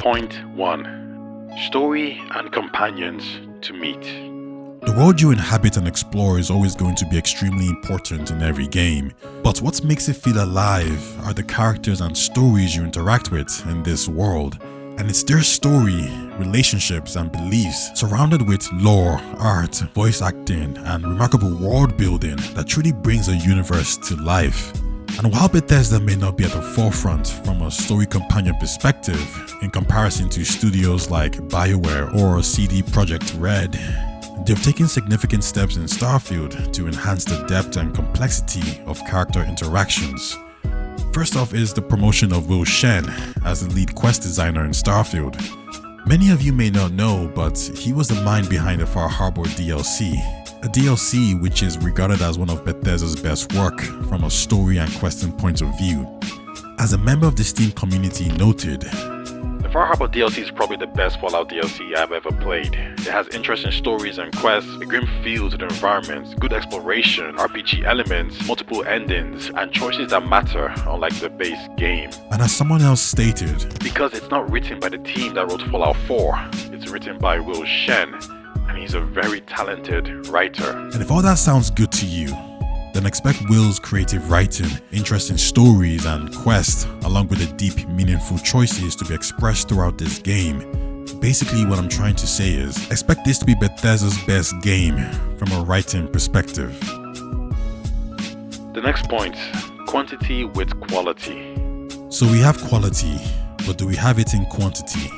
Point 1. Story and companions to meet. The world you inhabit and explore is always going to be extremely important in every game, but what makes it feel alive are the characters and stories you interact with in this world. And it's their story, relationships and beliefs surrounded with lore, art, voice acting and remarkable world building that truly brings a universe to life. And while Bethesda may not be at the forefront from a story companion perspective in comparison to studios like BioWare or CD Projekt Red, they've taken significant steps in Starfield to enhance the depth and complexity of character interactions. First off is the promotion of Shen as the lead quest designer in Starfield. Many of you may not know, but he was the mind behind the Far Harbor DLC, a DLC which is regarded as one of Bethesda's best work from a story and questing point of view. As a member of the Steam community noted, The Far Harbor DLC is probably the best Fallout DLC I've ever played. It has interesting stories and quests, a grim feel to the environment, good exploration, RPG elements, multiple endings, and choices that matter, unlike the base game. and as someone else stated, Because it's not written by the team that wrote Fallout 4, it's written by Shen, and he's a very talented writer. and if all that sounds good to you, then expect Will's creative writing, interesting stories and quests, along with the deep, meaningful choices to be expressed throughout this game. Basically what I'm trying to say is, expect this to be Bethesda's best game from a writing perspective. The next point, quantity with quality. So we have quality, but do we have it in quantity?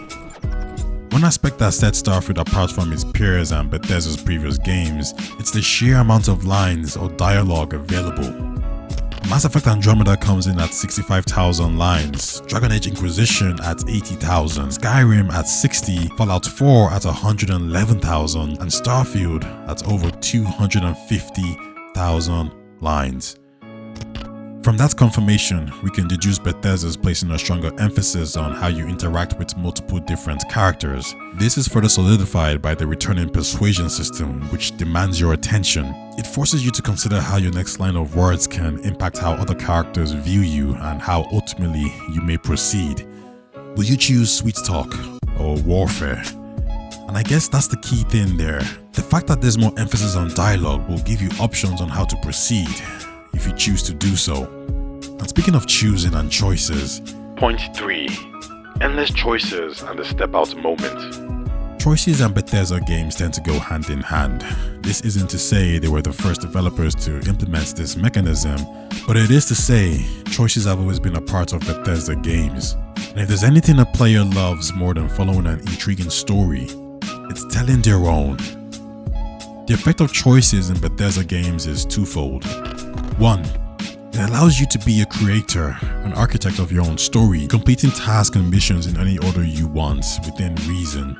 One aspect that sets Starfield apart from its peers and Bethesda's previous games, it's the sheer amount of lines or dialogue available. Mass Effect Andromeda comes in at 65,000 lines, Dragon Age Inquisition at 80,000, Skyrim at 60, Fallout 4 at 111,000, and Starfield at over 250,000 lines. From that confirmation, we can deduce Bethesda's placing a stronger emphasis on how you interact with multiple different characters. This is further solidified by the returning persuasion system, which demands your attention. It forces you to consider how your next line of words can impact how other characters view you and how ultimately you may proceed. Will you choose sweet talk or warfare? And I guess that's the key thing there. The fact that there's more emphasis on dialogue will give you options on how to proceed, if you choose to do so. And speaking of choosing and choices, Point 3. Endless choices and the step out moment. choices and Bethesda games tend to go hand in hand. This isn't to say they were the first developers to implement this mechanism, but it is to say choices have always been a part of Bethesda games. And if there's anything a player loves more than following an intriguing story, it's telling their own. The effect of choices in Bethesda games is twofold. 1. It allows you to be a creator, an architect of your own story, completing tasks and missions in any order you want, within reason.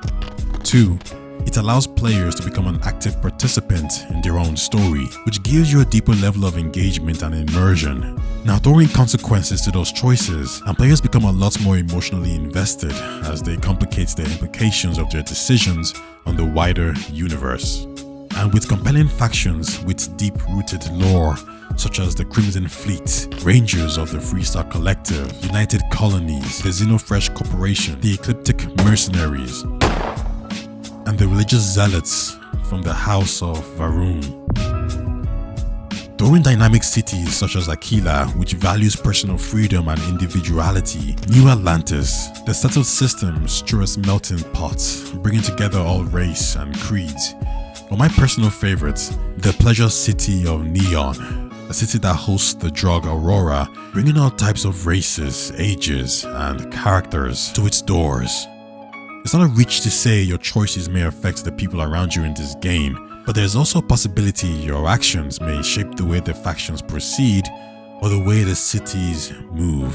2. It allows players to become an active participant in their own story, which gives you a deeper level of engagement and immersion. Now, throwing consequences to those choices, and players become a lot more emotionally invested as they complicate the implications of their decisions on the wider universe. And with compelling factions with deep-rooted lore, such as the Crimson Fleet, Rangers of the Freestar Collective, United Colonies, the Xenofresh Corporation, the Ecliptic Mercenaries, and the religious zealots from the House of Varun. During dynamic cities such as Aquila, which values personal freedom and individuality, New Atlantis, the settled system's truest melting pot, bringing together all race and creeds. But my personal favorite, the pleasure city of Neon, a city that hosts the drug Aurora, bringing all types of races, ages, and characters to its doors. It's not a reach to say your choices may affect the people around you in this game, but there's also a possibility your actions may shape the way the factions proceed or the way the cities move.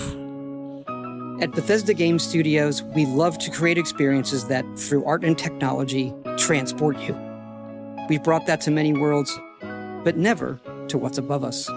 At Bethesda Game Studios, we love to create experiences that, through art and technology, transport you. We've brought that to many worlds, but never to what's above us.